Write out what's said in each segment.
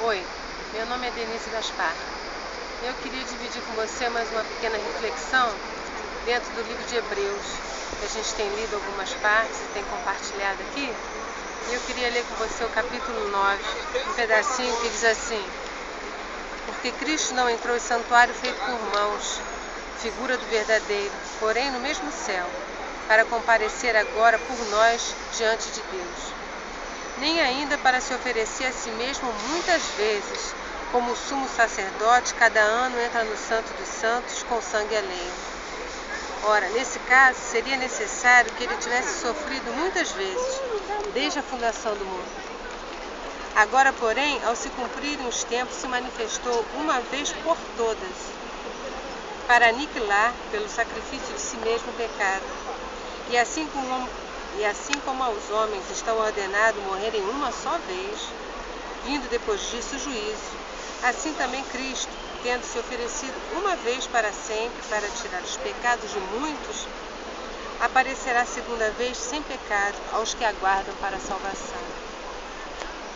Oi, meu nome é Denise Gaspar. Eu queria dividir com você mais uma pequena reflexão dentro do livro de Hebreus, que a gente tem lido algumas partes e tem compartilhado aqui. E eu queria ler com você o capítulo 9, um pedacinho que diz assim: porque Cristo não entrou em santuário feito por mãos, figura do verdadeiro, porém no mesmo céu, para comparecer agora por nós diante de Deus. Nem ainda para se oferecer a si mesmo muitas vezes, como o sumo sacerdote cada ano entra no Santo dos Santos com sangue alheio. Ora, nesse caso, seria necessário que ele tivesse sofrido muitas vezes, desde a fundação do mundo. Agora, porém, ao se cumprirem os tempos, se manifestou uma vez por todas, para aniquilar, pelo sacrifício de si mesmo, o pecado. E assim como aos homens está ordenado morrerem uma só vez, vindo depois disso o juízo, assim também Cristo, tendo se oferecido uma vez para sempre para tirar os pecados de muitos, aparecerá segunda vez sem pecado aos que aguardam para a salvação.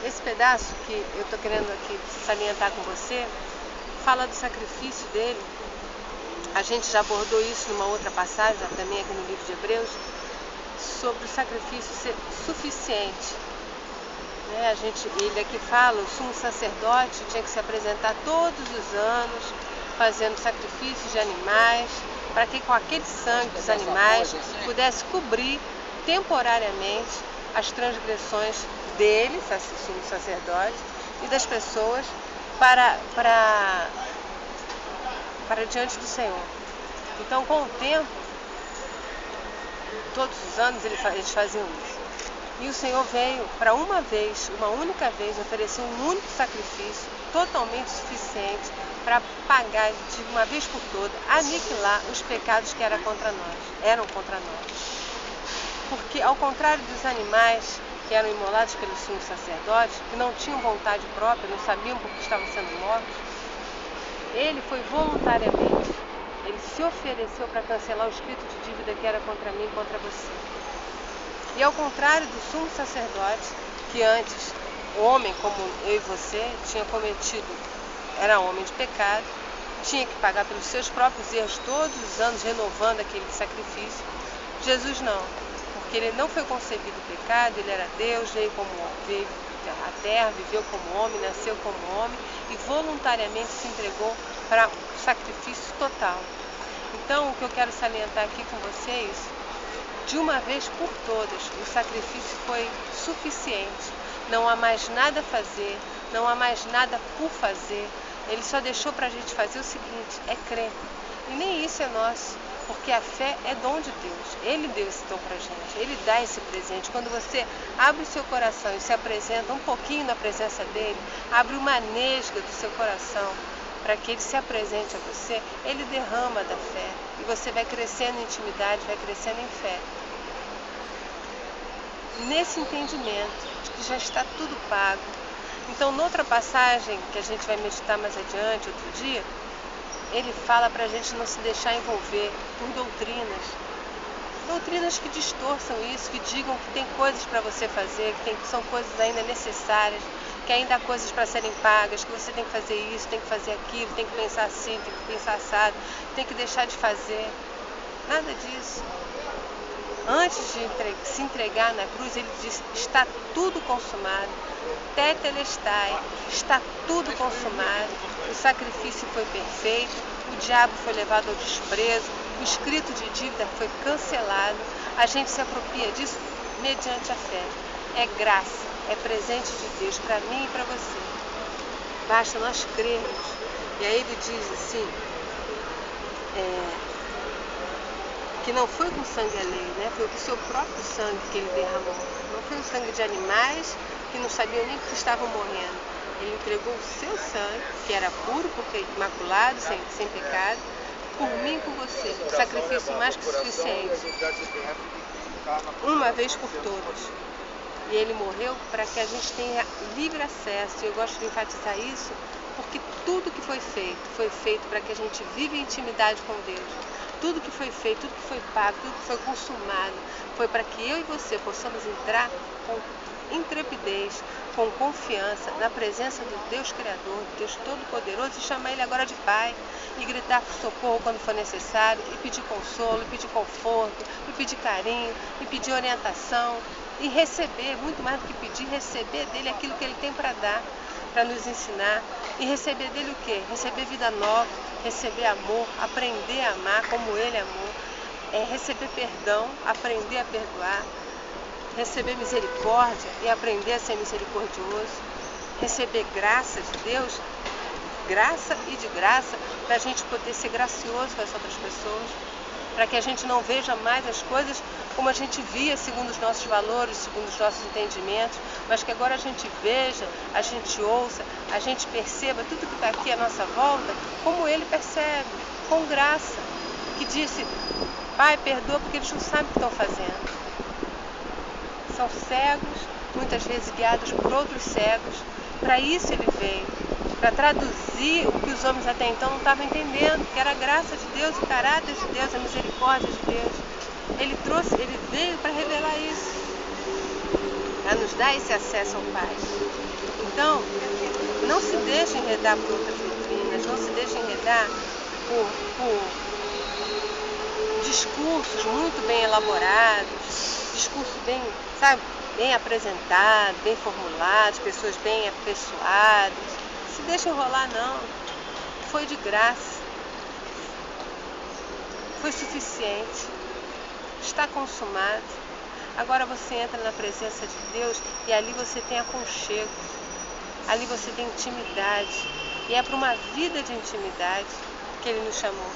Esse pedaço que eu estou querendo aqui salientar com você, fala do sacrifício dele. A gente já abordou isso numa outra passagem, também aqui no livro de Hebreus, sobre o sacrifício ser suficiente. Ele aqui fala, o sumo sacerdote tinha que se apresentar todos os anos, fazendo sacrifícios de animais, para que com aquele sangue dos animais pudesse cobrir temporariamente as transgressões deles, o sumo sacerdote, e das pessoas para diante do Senhor. Então, com o tempo, todos os anos eles faziam isso. E o Senhor veio para uma única vez, oferecer um único sacrifício, totalmente suficiente para pagar de uma vez por todas, aniquilar os pecados que eram contra nós. Porque, ao contrário dos animais que eram imolados pelo sumo sacerdote, que não tinham vontade própria, não sabiam por que estavam sendo mortos, ele foi voluntariamente. Ele se ofereceu para cancelar o escrito de dívida que era contra mim e contra você. E ao contrário do sumo sacerdote, que antes, homem como eu e você, tinha cometido, era homem de pecado, tinha que pagar pelos seus próprios erros todos os anos, renovando aquele sacrifício. Jesus não, porque ele não foi concebido em pecado, ele era Deus, veio à terra, viveu como homem, nasceu como homem e voluntariamente se entregou para o sacrifício total. Então, o que eu quero salientar aqui com vocês, de uma vez por todas, o sacrifício foi suficiente. Não há mais nada a fazer, não há mais nada por fazer. Ele só deixou para a gente fazer o seguinte, é crer. E nem isso é nosso, porque a fé é dom de Deus. Ele deu esse dom para a gente, ele dá esse presente. Quando você abre o seu coração e se apresenta um pouquinho na presença dele, abre uma nesga do seu coração, para que ele se apresente a você, ele derrama da fé. E você vai crescendo em intimidade, vai crescendo em fé. Nesse entendimento de que já está tudo pago. Então, noutra passagem, que a gente vai meditar mais adiante, outro dia, ele fala para a gente não se deixar envolver por doutrinas que distorçam isso, que digam que tem coisas para você fazer, que são coisas ainda necessárias, que ainda há coisas para serem pagas, que você tem que fazer isso, tem que fazer aquilo, tem que pensar assim, tem que pensar assado, tem que deixar de fazer. Nada disso. Antes de se entregar na cruz, ele disse, está tudo consumado, tetelestai, está tudo consumado, o sacrifício foi perfeito, o diabo foi levado ao desprezo, o escrito de dívida foi cancelado, a gente se apropria disso mediante a fé. É graça, é presente de Deus para mim e para você. Basta nós crermos. E aí ele diz assim, que não foi com sangue alheio, né? Foi com o seu próprio sangue que ele derramou. Não foi o sangue de animais que não sabiam nem que estavam morrendo. Ele entregou o seu sangue, que era puro, porque imaculado, sem pecado, por mim e por você. Um sacrifício mais que suficiente. Uma vez por todas. E ele morreu para que a gente tenha livre acesso. E eu gosto de enfatizar isso, porque tudo que foi feito para que a gente viva em intimidade com Deus. Tudo que foi feito, tudo que foi pago, tudo que foi consumado, foi para que eu e você possamos entrar com intrepidez, com confiança na presença do Deus Criador, do Deus Todo-Poderoso, e chamar Ele agora de Pai, e gritar por socorro quando for necessário, e pedir consolo, e pedir conforto, e pedir carinho, e pedir orientação, e receber, muito mais do que pedir, receber dele aquilo que Ele tem para dar, para nos ensinar, e receber dele o quê? Receber vida nova, receber amor, aprender a amar como Ele amou, receber perdão, aprender a perdoar, receber misericórdia e aprender a ser misericordioso, receber graça de Deus, graça e de graça, para a gente poder ser gracioso com as outras pessoas, para que a gente não veja mais as coisas como a gente via segundo os nossos valores, segundo os nossos entendimentos, mas que agora a gente veja, a gente ouça, a gente perceba tudo que está aqui à nossa volta, como Ele percebe, com graça, que disse: Pai, perdoa porque eles não sabem o que estão fazendo. São cegos, muitas vezes guiados por outros cegos. Para isso Ele veio, para traduzir o que os homens até então não estavam entendendo, que era a graça de Deus, o caráter de Deus, a misericórdia de Deus. Ele veio para revelar isso, para nos dar esse acesso ao Pai. Então, não se deixe enredar por outras doutrinas, não se deixe enredar por discursos muito bem elaborados, discurso bem, bem apresentado, bem formulado, pessoas bem apessoadas. Se deixa enrolar, não. Foi de graça. Foi suficiente. Está consumado. Agora você entra na presença de Deus e ali você tem aconchego. Ali você tem intimidade. E é para uma vida de intimidade que Ele nos chamou.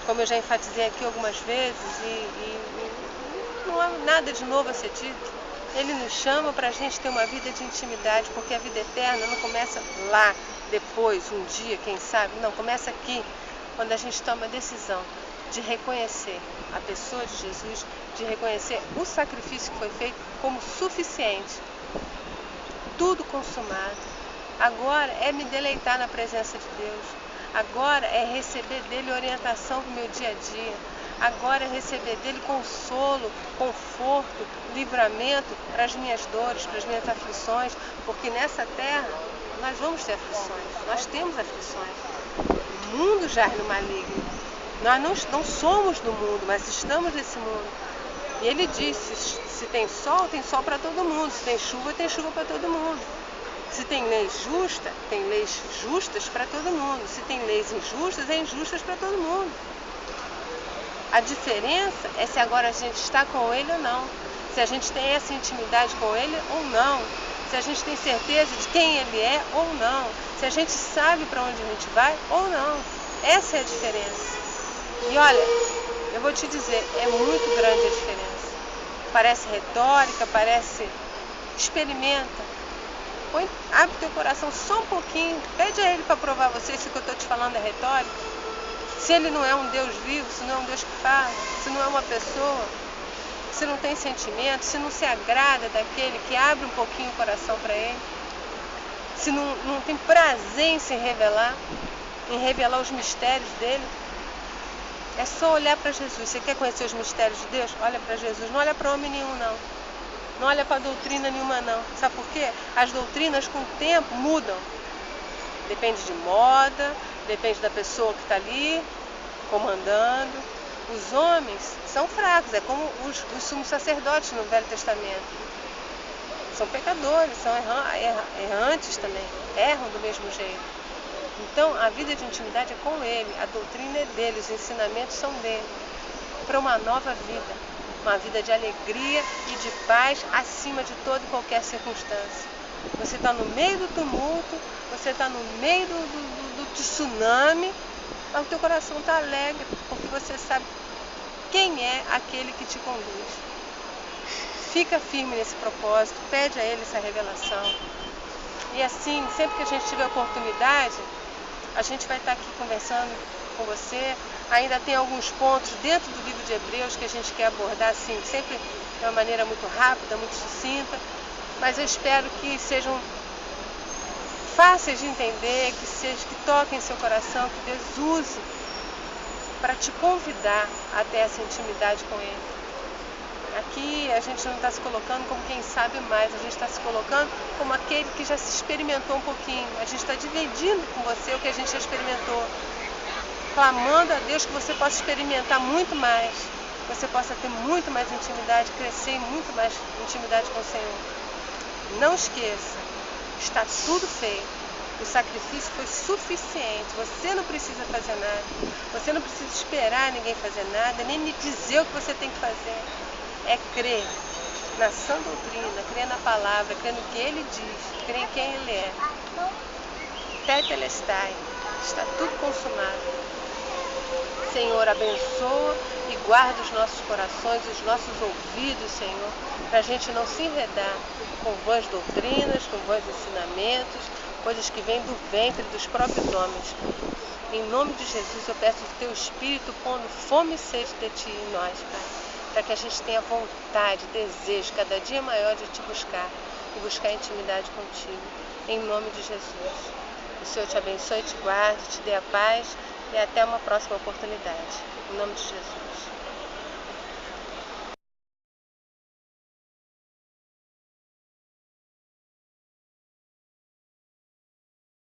Como eu já enfatizei aqui algumas vezes, e não há nada de novo a ser dito. Ele nos chama para a gente ter uma vida de intimidade, porque a vida eterna não começa lá, depois, um dia, quem sabe. Não, começa aqui, quando a gente toma a decisão de reconhecer a pessoa de Jesus, de reconhecer o sacrifício que foi feito como suficiente. Tudo consumado. Agora é me deleitar na presença de Deus. Agora é receber dele orientação para o meu dia a dia. Agora é receber dele consolo, conforto, livramento para as minhas dores, para as minhas aflições, porque nessa terra nós vamos ter aflições, nós temos aflições. O mundo jaz no maligno. Nós não somos do mundo, mas estamos nesse mundo. E ele disse, se tem sol para todo mundo, se tem chuva para todo mundo. Se tem lei justa, tem leis justas para todo mundo. Se tem leis injustas, é injustas para todo mundo. A diferença é se agora a gente está com Ele ou não. Se a gente tem essa intimidade com Ele ou não. Se a gente tem certeza de quem Ele é ou não. Se a gente sabe para onde a gente vai ou não. Essa é a diferença. E olha, eu vou te dizer, é muito grande a diferença. Parece retórica, parece... Experimenta. Abre teu coração só um pouquinho. Pede a Ele para provar você se o que eu estou te falando é retórica. Se Ele não é um Deus vivo, se não é um Deus que fala, se não é uma pessoa, se não tem sentimento, se não se agrada daquele que abre um pouquinho o coração para Ele, se não tem prazer em se revelar, em revelar os mistérios dele, é só olhar para Jesus. Você quer conhecer os mistérios de Deus? Olha para Jesus, não olha para homem nenhum não. Não olha para doutrina nenhuma não. Sabe por quê? As doutrinas com o tempo mudam. Depende de moda, depende da pessoa que está ali comandando. Os homens são fracos, é como os sumos sacerdotes no Velho Testamento. São pecadores, são errantes também, erram do mesmo jeito. Então a vida de intimidade é com Ele, a doutrina é dele, os ensinamentos são dele. Para uma nova vida. Uma vida de alegria e de paz acima de toda e qualquer circunstância. Você está no meio do tumulto, você está no meio do tsunami, mas o teu coração está alegre, porque você sabe quem é aquele que te conduz. Fica firme nesse propósito, pede a Ele essa revelação. E assim, sempre que a gente tiver oportunidade, a gente vai estar aqui conversando com você. Ainda tem alguns pontos dentro do livro de Hebreus que a gente quer abordar assim, sempre de uma maneira muito rápida, muito sucinta, mas eu espero que sejam fáceis de entender, que toquem seu coração, que Deus use para te convidar a ter essa intimidade com Ele. Aqui a gente não está se colocando como quem sabe mais, a gente está se colocando como aquele que já se experimentou um pouquinho. A gente está dividindo com você o que a gente já experimentou, clamando a Deus que você possa experimentar muito mais, que você possa ter muito mais intimidade, crescer em muito mais intimidade com o Senhor. Não esqueça, está tudo feito. O sacrifício foi suficiente. Você não precisa fazer nada. Você não precisa esperar ninguém fazer nada, nem me dizer o que você tem que fazer. É crer na sã doutrina, crer na palavra, crer no que Ele diz, crer em quem Ele é. Tetelestai, está tudo consumado. Senhor, abençoa e guarda os nossos corações, os nossos ouvidos, Senhor, para a gente não se enredar com vãs doutrinas, com vãs ensinamentos, coisas que vêm do ventre dos próprios homens. Em nome de Jesus, eu peço o Teu Espírito pondo fome e sede de Ti em nós, Pai, para que a gente tenha vontade, desejo, cada dia maior de Te buscar e buscar intimidade contigo. Em nome de Jesus. O Senhor te abençoe, te guarde, te dê a paz e até uma próxima oportunidade. Em nome de Jesus.